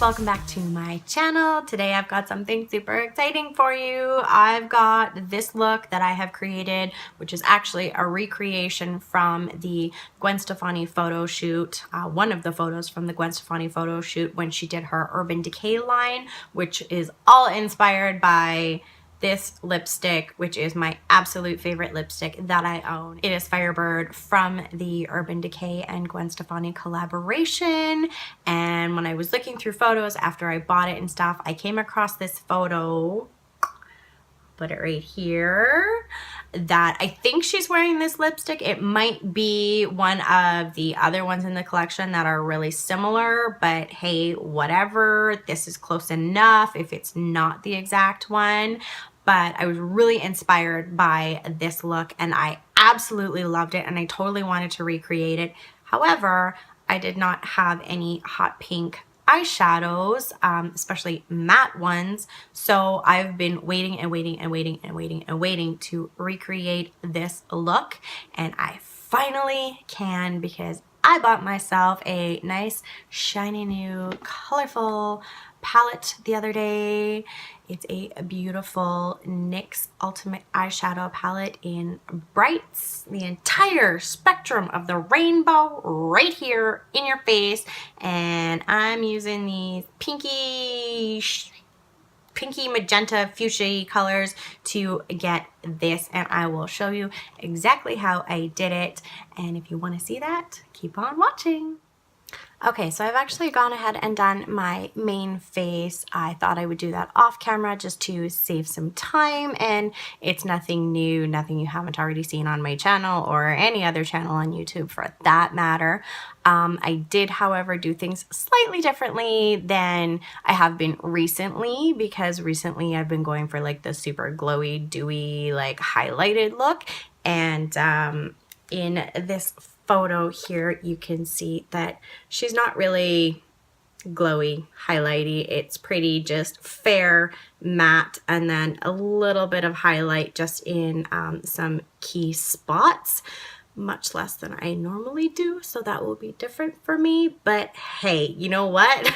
welcome back to my channel. Today I've got something super exciting for you. I've got this look that I have created, which is actually a recreation from the Gwen Stefani photo shoot, one of the photos from the Gwen Stefani photo shoot when she did her Urban Decay line, which is all inspired by this lipstick, which is my absolute favorite lipstick that I own. It is Firebird from the Urban Decay and Gwen Stefani collaboration. And when I was looking through photos after I bought it and stuff, I came across this photo, put it right here, that I think she's wearing this lipstick. It might be one of the other ones in the collection that are really similar, but hey, whatever, this is close enough if it's not the exact one. But I was really inspired by this look and I absolutely loved it and I totally wanted to recreate it. However, I did not have any hot pink eyeshadows, especially matte ones. So I've been waiting and waiting and waiting and waiting and waiting to recreate this look. And I finally can, because I bought myself a nice shiny new colorful palette the other day. It's a beautiful NYX Ultimate Eyeshadow Palette in brights, the entire spectrum of the rainbow right here in your face. And I'm using these pinky magenta fuchsia colors to get this, and I will show you exactly how I did it. And if you want to see that, keep on watching. Okay, so I've actually gone ahead and done my main face. I thought I would do that off camera just to save some time, and it's nothing new, nothing you haven't already seen on my channel or any other channel on YouTube for that matter. I did, however, do things slightly differently than I have been recently, because recently I've been going for like the super glowy, dewy, like highlighted look. And in this photo here, you can see that she's not really glowy, highlighty. It's pretty just fair matte, and then a little bit of highlight just in some key spots, much less than I normally do, so that will be different for me. But hey, you know what?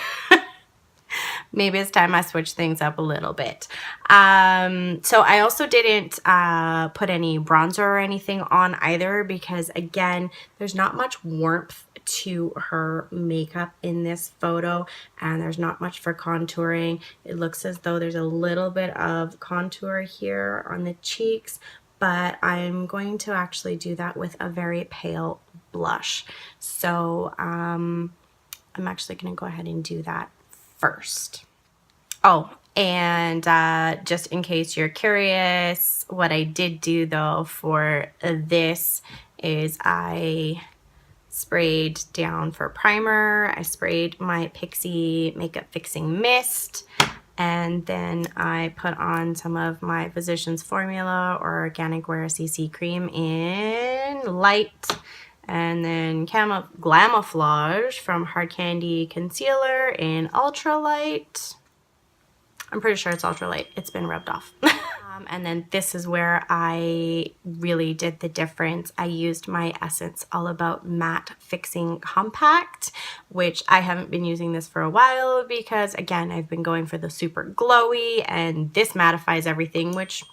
Maybe it's time I switch things up a little bit. So I also didn't put any bronzer or anything on either, because again, there's not much warmth to her makeup in this photo, and there's not much for contouring. It looks as though there's a little bit of contour here on the cheeks, but I'm going to actually do that with a very pale blush. So I'm actually going to go ahead and do that first. Oh, and just in case you're curious, what I did do though for this is I sprayed down for primer. I sprayed my Pixi Makeup Fixing Mist, and then I put on some of my Physicians Formula or Organic Wear CC cream in light, and then Glamoflauge from Hard Candy Concealer in ultra light. I'm pretty sure it's ultra light. It's been rubbed off. And then this is where I really did the difference. I used my Essence All About Matte Fixing Compact, which I haven't been using this for a while because, again, I've been going for the super glowy, and this mattifies everything, which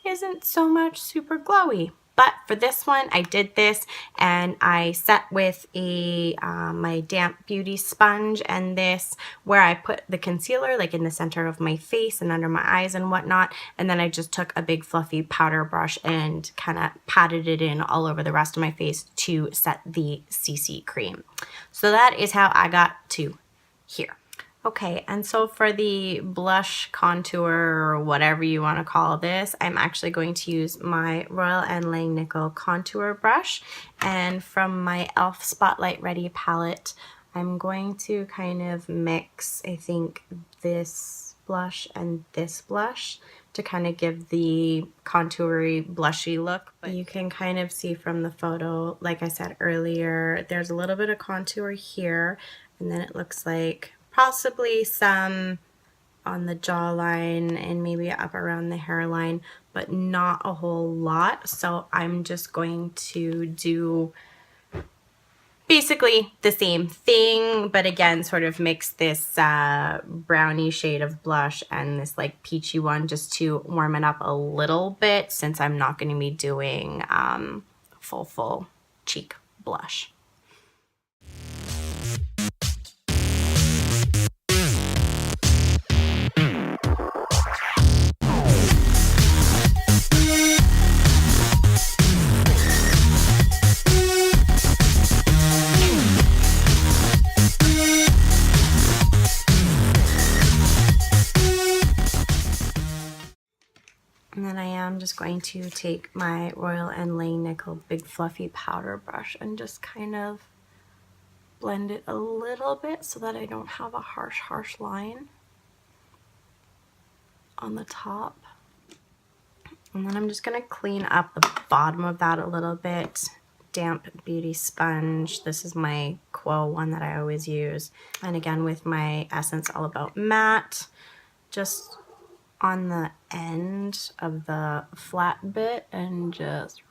isn't so much super glowy. But for this one, I did this, and I set with a my damp beauty sponge, and this where I put the concealer like in the center of my face and under my eyes and whatnot, and then I just took a big fluffy powder brush and kind of patted it in all over the rest of my face to set the CC cream. So that is how I got to here. Okay, and so for the blush contour, or whatever you want to call this, I'm actually going to use my Royal and Langnickel contour brush, and from my e.l.f. Spotlight Ready palette, I'm going to kind of mix, I think, this blush and this blush to kind of give the contoury, blushy look. But you can kind of see from the photo, like I said earlier, there's a little bit of contour here, and then it looks like possibly some on the jawline and maybe up around the hairline, but not a whole lot. So I'm just going to do basically the same thing, but again, sort of mix this brownie shade of blush and this like peachy one just to warm it up a little bit, since I'm not going to be doing full cheek blush. And then I am just going to take my Royal and Langnickel Big Fluffy Powder Brush and just kind of blend it a little bit so that I don't have a harsh line on the top. And then I'm just going to clean up the bottom of that a little bit. Damp beauty sponge. This is my Quo one that I always use. And again, with my Essence All About Matte, just on the end of the flat bit and just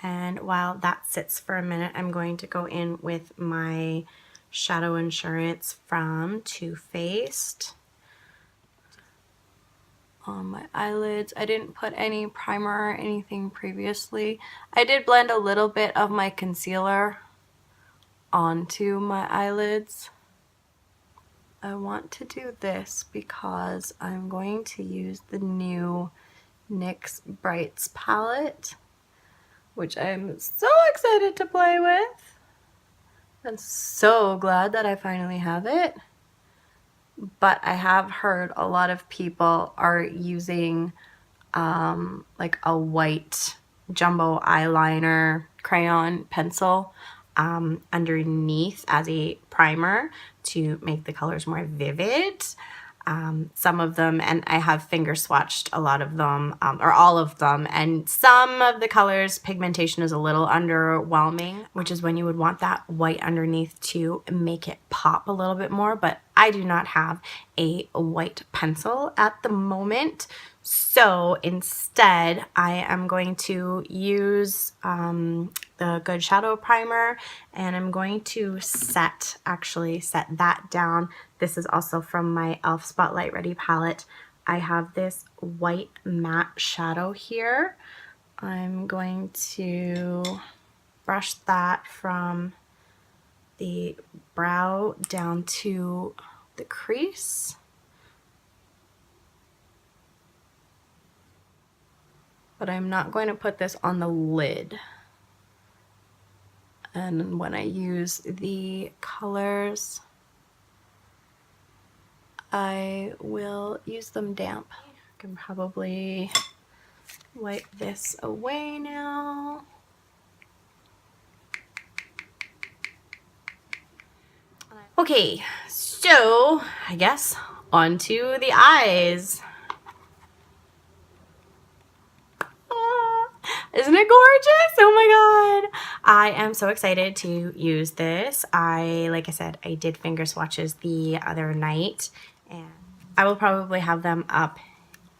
and while that sits for a minute, I'm going to go in with my Shadow Insurance from Too Faced on my eyelids. I didn't put any primer or anything previously. I did blend a little bit of my concealer onto my eyelids. I want to do this because I'm going to use the new NYX Brights palette, which I'm so excited to play with. I'm so glad that I finally have it. But I have heard a lot of people are using like a white jumbo eyeliner crayon pencil underneath as a primer to make the colors more vivid. Some of them, and I have finger swatched a lot of them, or all of them, and some of the colors pigmentation is a little underwhelming, which is when you would want that white underneath to make it pop a little bit more, but I do not have a white pencil at the moment. So instead, I am going to use the Good Shadow Primer, and I'm going to set that down. This is also from my e.l.f. Spotlight Ready palette. I have this white matte shadow here. I'm going to brush that from the brow down to the crease. But I'm not going to put this on the lid. And when I use the colors, I will use them damp. I can probably wipe this away now. Okay, so I guess onto the eyes. Isn't it gorgeous? Oh my god. I am so excited to use this. Like I said, I did finger swatches the other night, and I will probably have them up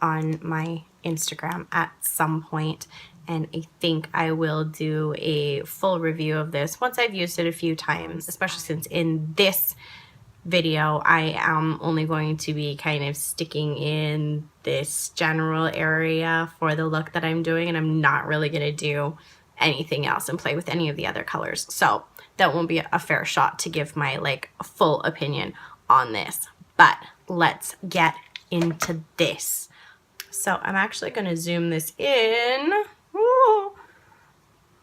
on my Instagram at some point, and I think I will do a full review of this once I've used it a few times, especially since in this video I am only going to be kind of sticking in this general area for the look that I'm doing, and I'm not really going to do anything else and play with any of the other colors, so that won't be a fair shot to give my like full opinion on this. But let's get into this. So I'm actually going to zoom this in. Ooh.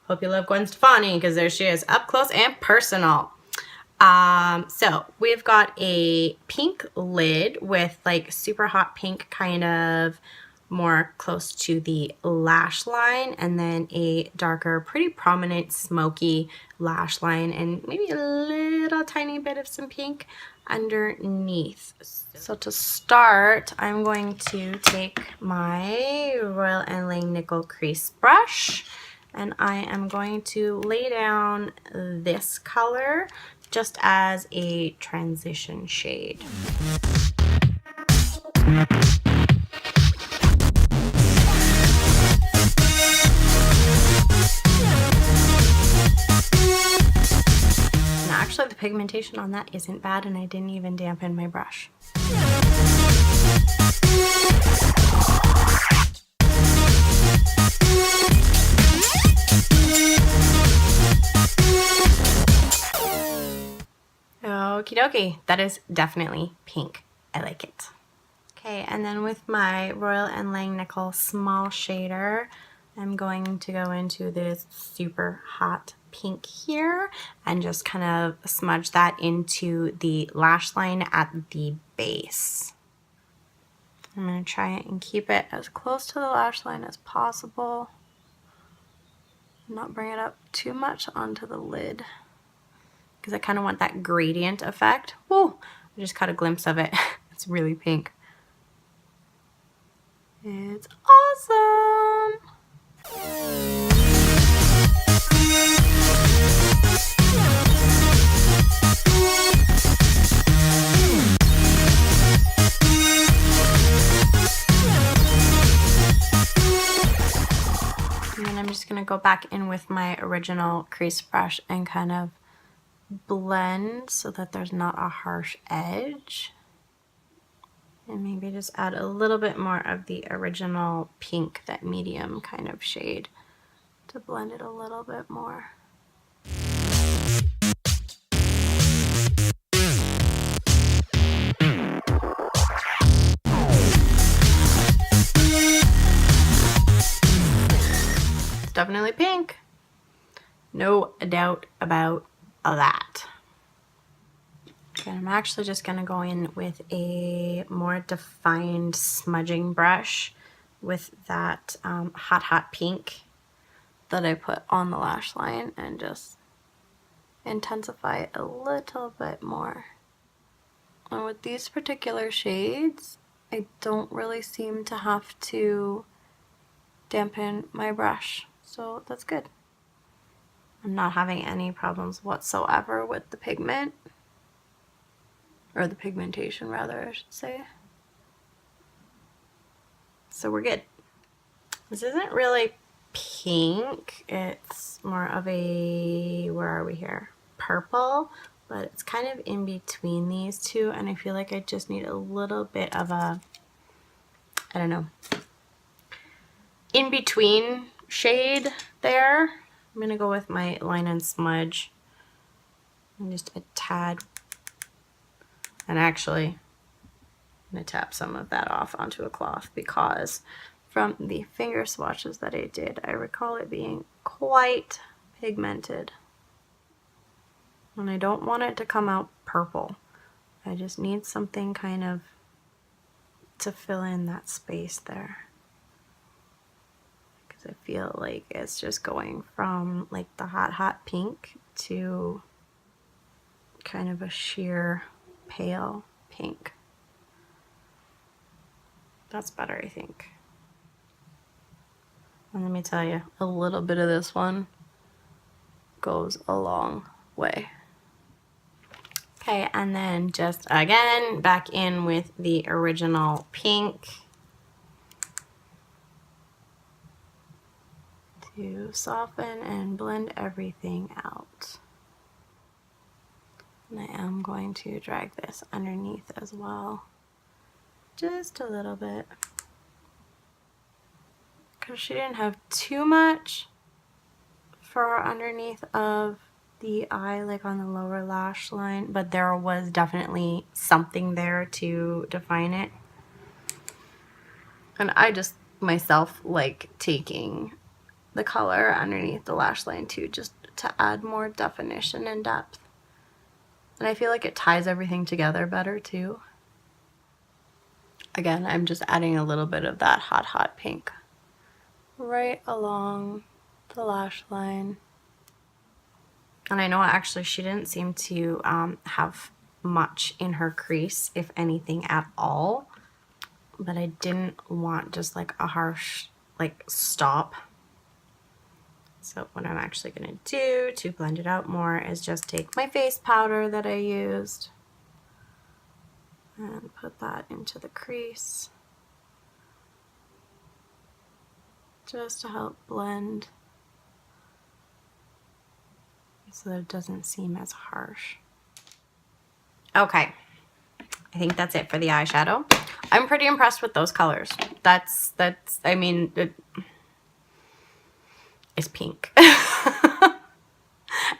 Hope you love Gwen Stefani, because there she is, up close and personal. So we've got a pink lid with like super hot pink, kind of more close to the lash line, and then a darker, pretty prominent smoky lash line, and maybe a little tiny bit of some pink underneath. So to start, I'm going to take my Royal and Langnickel crease brush, and I am going to lay down this color just as a transition shade. Actually, the pigmentation on that isn't bad, and I didn't even dampen my brush. Okie dokie, that is definitely pink. I like it. Okay, and then with my Royal and Langnickel small shader, I'm going to go into this super hot pink here and just kind of smudge that into the lash line at the base. I'm going to try and keep it as close to the lash line as possible. Not bring it up too much onto the lid because I kind of want that gradient effect. Woo! I just caught a glimpse of it. It's really pink. It's awesome! And then I'm just going to go back in with my original crease brush and kind of blend so that there's not a harsh edge. And maybe just add a little bit more of the original pink, that medium kind of shade, to blend it a little bit more. It's definitely pink. No doubt about that. Okay, I'm actually just going to go in with a more defined smudging brush with that hot pink that I put on the lash line and just intensify it a little bit more. And with these particular shades, I don't really seem to have to dampen my brush, so that's good. I'm not having any problems whatsoever with the pigment. Or the pigmentation, rather, I should say. So we're good. This isn't really pink. It's more of a, where are we here? Purple, but it's kind of in between these two, and I feel like I just need a little bit of a, I don't know, in between shade there. I'm gonna go with my Line and Smudge and just a tad. And actually, I'm going to tap some of that off onto a cloth because from the finger swatches that I did, I recall it being quite pigmented. And I don't want it to come out purple. I just need something kind of to fill in that space there. Because I feel like it's just going from like the hot pink to kind of a sheer pale pink. That's better, I think. And let me tell you, a little bit of this one goes a long way. Okay, and then just again back in with the original pink to soften and blend everything out. And I am going to drag this underneath as well, just a little bit, because she didn't have too much for underneath of the eye, like on the lower lash line, but there was definitely something there to define it. And I just myself like taking the color underneath the lash line too, just to add more definition and depth. And I feel like it ties everything together better too. Again, I'm just adding a little bit of that hot pink right along the lash line. And I know actually she didn't seem to have much in her crease, if anything at all. But I didn't want just like a harsh like stop. So what I'm actually going to do to blend it out more is just take my face powder that I used and put that into the crease just to help blend so that it doesn't seem as harsh. Okay, I think that's it for the eyeshadow. I'm pretty impressed with those colors. I mean, it's pink. And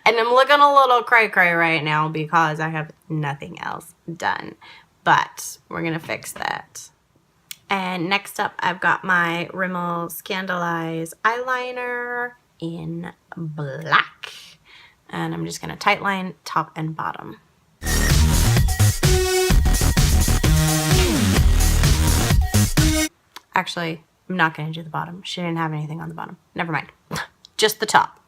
I'm looking a little cray-cray right now because I have nothing else done. But we're going to fix that. And next up, I've got my Rimmel Scandalize eyeliner in black. And I'm just going to tightline top and bottom. Actually, I'm not going to do the bottom. She didn't have anything on the bottom. Never mind. Just the top.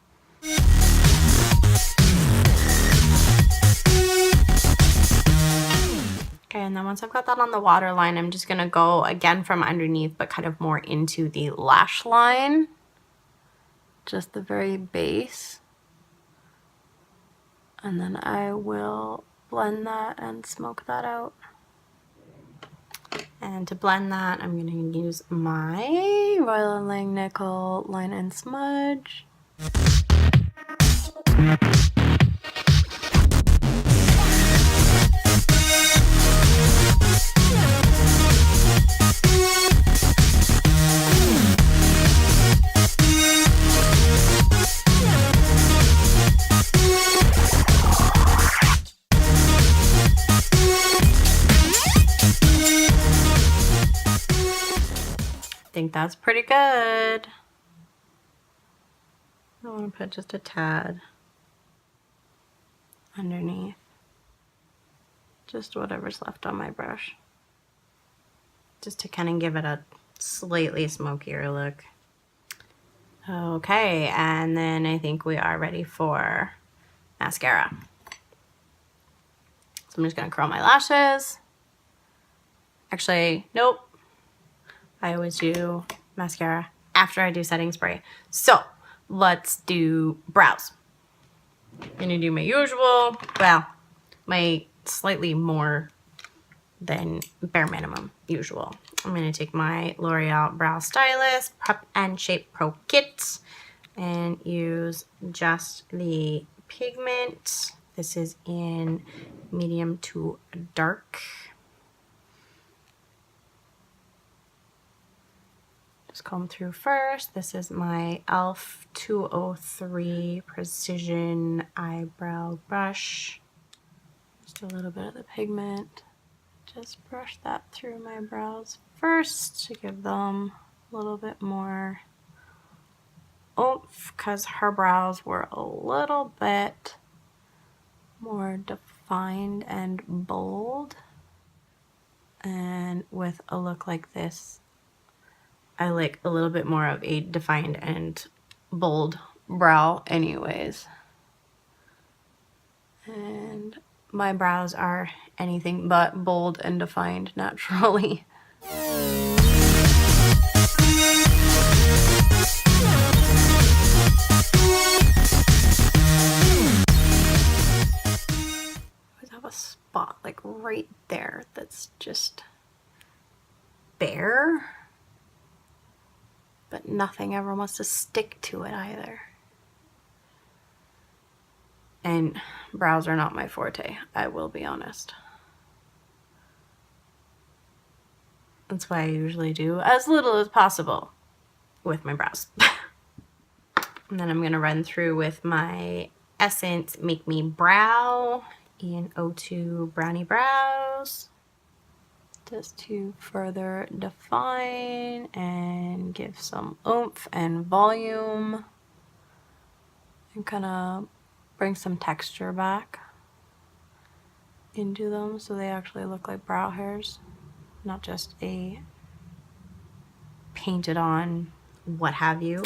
Okay, and then once I've got that on the waterline, I'm just going to go again from underneath, but kind of more into the lash line. Just the very base. And then I will blend that and smoke that out. And to blend that, I'm going to use my Royal Langnickel Line and Smudge. I think that's pretty good. I want to put just a tad underneath. Just whatever's left on my brush. Just to kind of give it a slightly smokier look. Okay, and then I think we are ready for mascara. So I'm just going to curl my lashes. Actually, nope. I always do mascara after I do setting spray. So let's do brows. I'm gonna do my usual, well, my slightly more than bare minimum usual. I'm gonna take my L'Oreal Brow Stylist Prep and Shape Pro Kit and use just the pigment. This is in medium to dark. Comb through first. This is my e.l.f. 203 Precision Eyebrow Brush. Just a little bit of the pigment. Just brush that through my brows first to give them a little bit more oomph because her brows were a little bit more defined and bold. And with a look like this, I like a little bit more of a defined and bold brow anyways. And my brows are anything but bold and defined naturally. I always have a spot like right there that's just bare. But nothing ever wants to stick to it either. And brows are not my forte, I will be honest. That's why I usually do as little as possible with my brows. And then I'm going to run through with my Essence Make Me Brow in 02 Brownie Brows. Just to further define and give some oomph and volume and kind of bring some texture back into them so they actually look like brow hairs, not just a painted on what have you.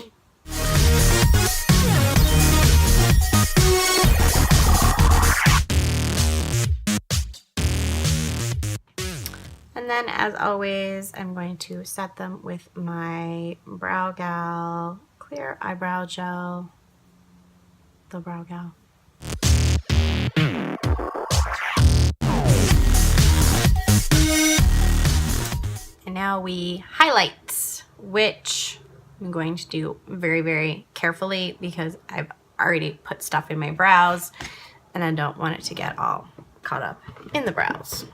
And then, as always, I'm going to set them with my Brow Gal Clear Eyebrow Gel. the brow gal. And now we highlight, which I'm going to do very, very carefully because I've already put stuff in my brows and I don't want it to get all caught up in the brows.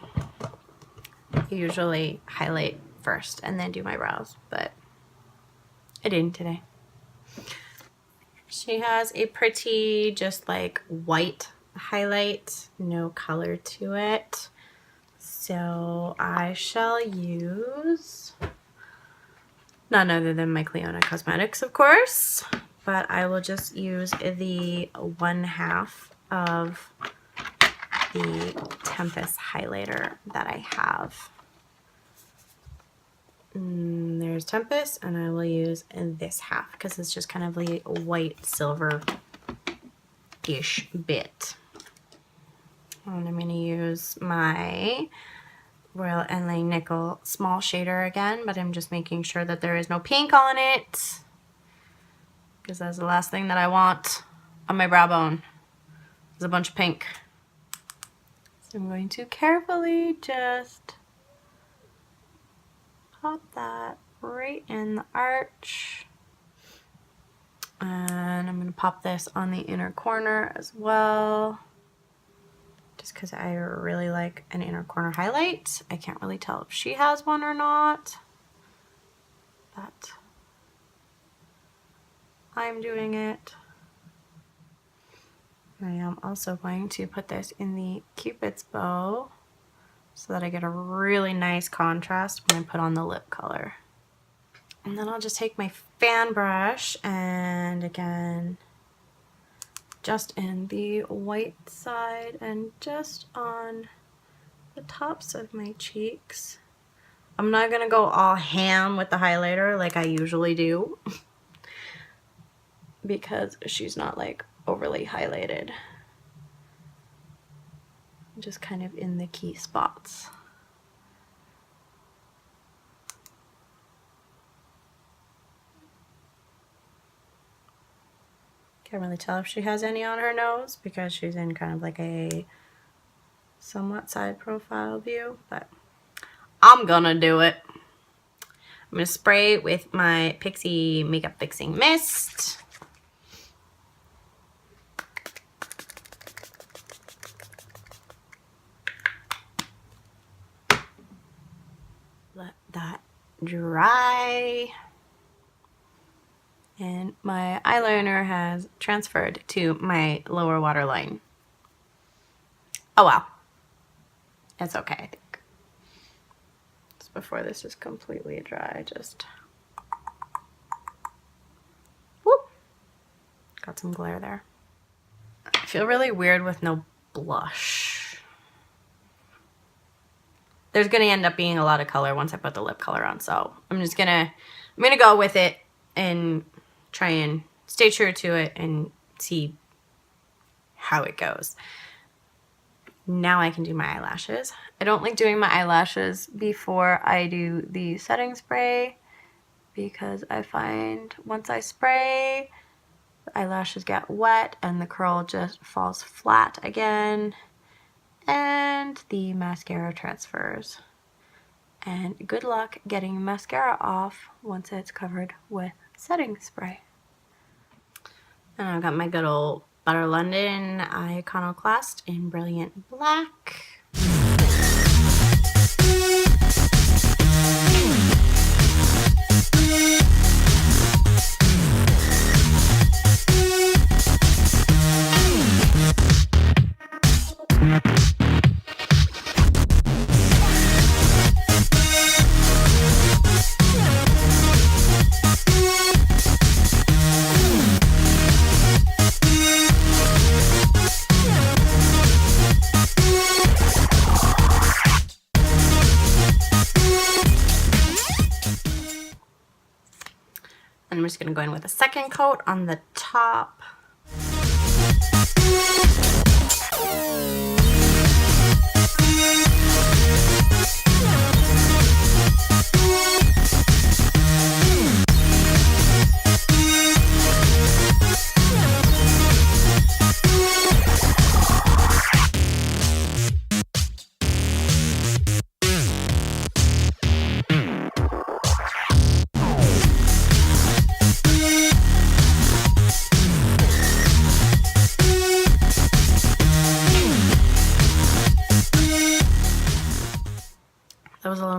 I usually highlight first and then do my brows, but I didn't today. She has a pretty, just like white highlight, no color to it. So I shall use none other than my Clionadh Cosmetics, of course, but I will just use the 1/2 of the Tempest highlighter that I have. There's Tempest, and I will use this half because it's just kind of a white silver-ish bit. And I'm going to use my Royal and Langnickel small shader again, but I'm just making sure that there is no pink on it because that's the last thing that I want on my brow bone is a bunch of pink. So I'm going to carefully just pop that right in the arch. And I'm going to pop this on the inner corner as well, just because I really like an inner corner highlight. I can't really tell if she has one or not, but I'm doing it. I am also going to put this in the Cupid's bow so that I get a really nice contrast when I put on the lip color. And then I'll just take my fan brush and again, just in the white side and just on the tops of my cheeks. I'm not gonna go all ham with the highlighter like I usually do because she's not like overly highlighted. Just kind of in the key spots. Can't really tell if she has any on her nose because she's in kind of like a somewhat side profile view, but I'm gonna do it. I'm gonna spray with my Pixi Makeup Fixing Mist. Let that dry. And my eyeliner has transferred to my lower waterline. Oh well. It's okay, I think. Just before this is completely dry, just whoop. Got some glare there. I feel really weird with no blush. There's gonna end up being a lot of color once I put the lip color on, so I'm gonna go with it and try and stay true to it and see how it goes. Now I can do my eyelashes. I don't like doing my eyelashes before I do the setting spray because I find once I spray, the eyelashes get wet and the curl just falls flat again and the mascara transfers. And good luck getting mascara off once it's covered with setting spray. And I've got my good old Butter London Iconoclast in Brilliant Black. I'm just going to go in with a second coat on the top.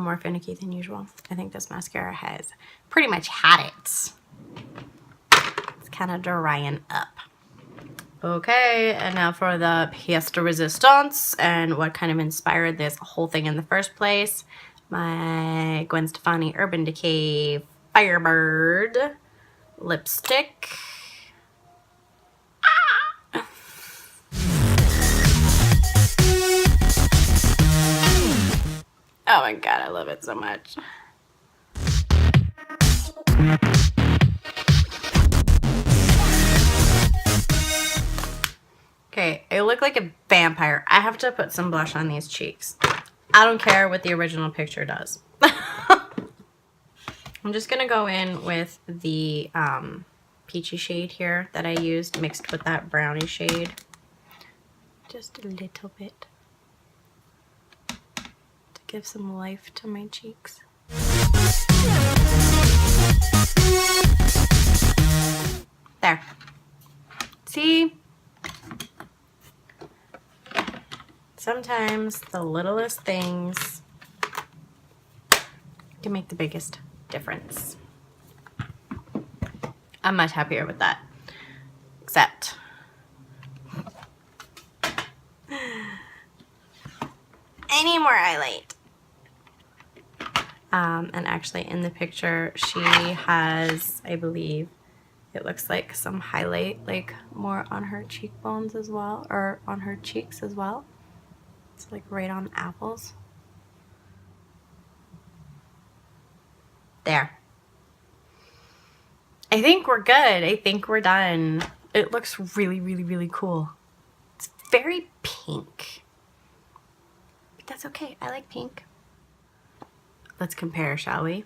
more finicky than usual. I think this mascara has pretty much had it. It's kind of drying up. Okay, and now for the pièce de résistance and what kind of inspired this whole thing in the first place. My Gwen Stefani Urban Decay Firebird lipstick. Oh my god, I love it so much. Okay, I look like a vampire. I have to put some blush on these cheeks. I don't care what the original picture does. I'm just gonna go in with the peachy shade here that I used mixed with that brownie shade. Just a little bit. Give some life to my cheeks. There. See? Sometimes the littlest things can make the biggest difference. I'm much happier with that. Except I need more highlight. And actually in the picture she has, I believe, it looks like some highlight like more on her cheekbones as well, or on her cheeks as well. It's like right on apples. There. I think we're good. I think we're done. It looks really, really, really cool. It's very pink. But that's okay. I like pink. Let's compare, shall we?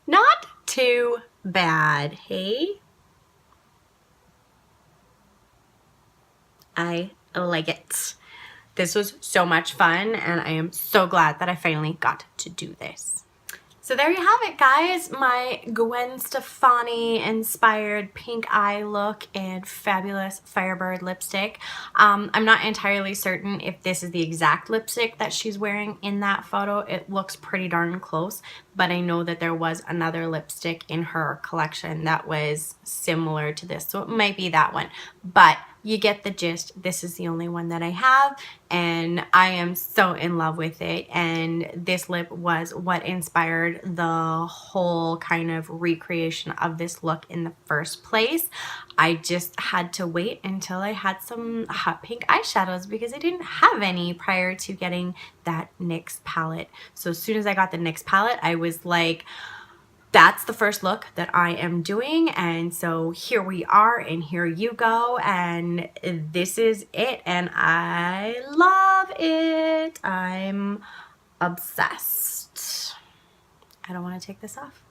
Not too bad, hey? I like it. This was so much fun, and I am so glad that I finally got to do this. So there you have it, guys. My Gwen Stefani inspired pink eye look and fabulous Firebird lipstick. I'm not entirely certain if this is the exact lipstick that she's wearing in that photo. It looks pretty darn close, but I know that there was another lipstick in her collection that was similar to this, so it might be that one. But you get the gist. This is the only one that I have, and I am so in love with it. And this lip was what inspired the whole kind of recreation of this look in the first place. I just had to wait until I had some hot pink eyeshadows because I didn't have any prior to getting that NYX palette. So as soon as I got the NYX palette, I was like, that's the first look that I am doing, and so here we are, and here you go, and this is it, and I love it. I'm obsessed. I don't want to take this off.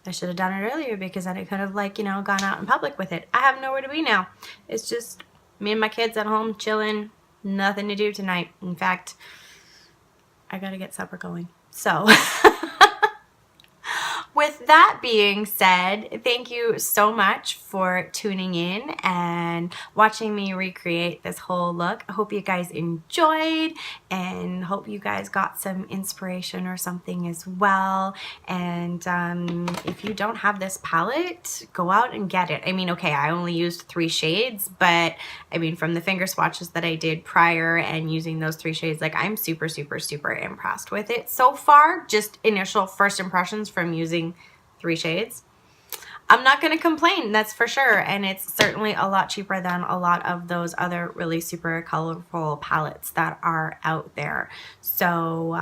I should have done it earlier because then I could have, like, you know, gone out in public with it. I have nowhere to be now. It's just me and my kids at home chilling, nothing to do tonight. In fact, I gotta get supper going. So with that being said, thank you so much for tuning in and watching me recreate this whole look. I hope you guys enjoyed and hope you guys got some inspiration or something as well. And if you don't have this palette, go out and get it. I mean, okay, I only used 3 shades, but I mean, from the finger swatches that I did prior and using those 3 shades, like, I'm super, super, super impressed with it so far. Just initial first impressions from using 3 shades. I'm not going to complain, that's for sure, and it's certainly a lot cheaper than a lot of those other really super colorful palettes that are out there. So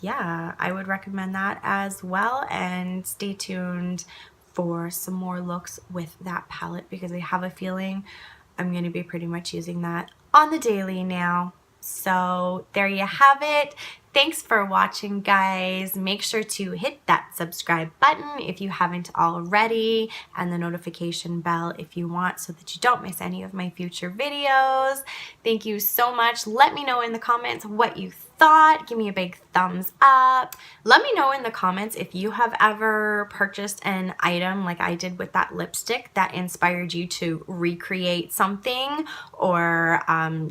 yeah, I would recommend that as well, and stay tuned for some more looks with that palette because I have a feeling I'm going to be pretty much using that on the daily now. So there you have it. Thanks for watching, guys. Make sure to hit that subscribe button if you haven't already, and the notification bell if you want, so that you don't miss any of my future videos. Thank you so much. Let me know in the comments what you thought. Give me a big thumbs up. Let me know in the comments if you have ever purchased an item like I did with that lipstick that inspired you to recreate something, or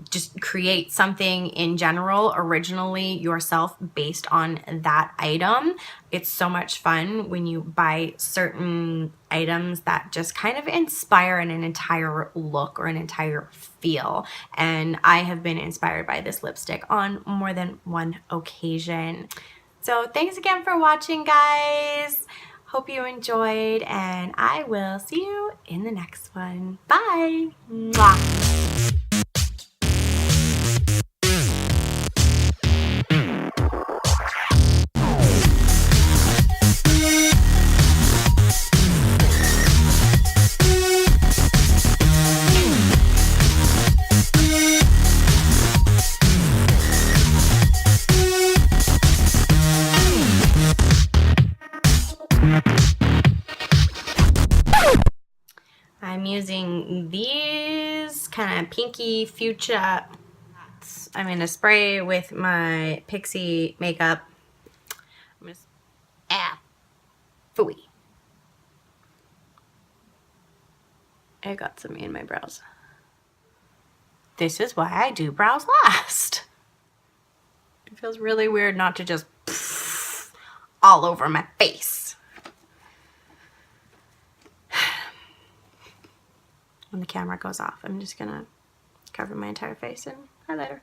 just create something in general originally yourself based on that item. It's so much fun when you buy certain items that just kind of inspire an entire look or an entire feel. And I have been inspired by this lipstick on more than one occasion. So thanks again for watching, guys. Hope you enjoyed, and I will see you in the next one. Bye. Mwah. I'm using these kind of pinky fuchsia. I'm going to spray with my Pixi makeup. I'm just, phooey. I got some in my brows. This is why I do brows last. It feels really weird not to just all over my face. When the camera goes off, I'm just gonna cover my entire face in highlighter.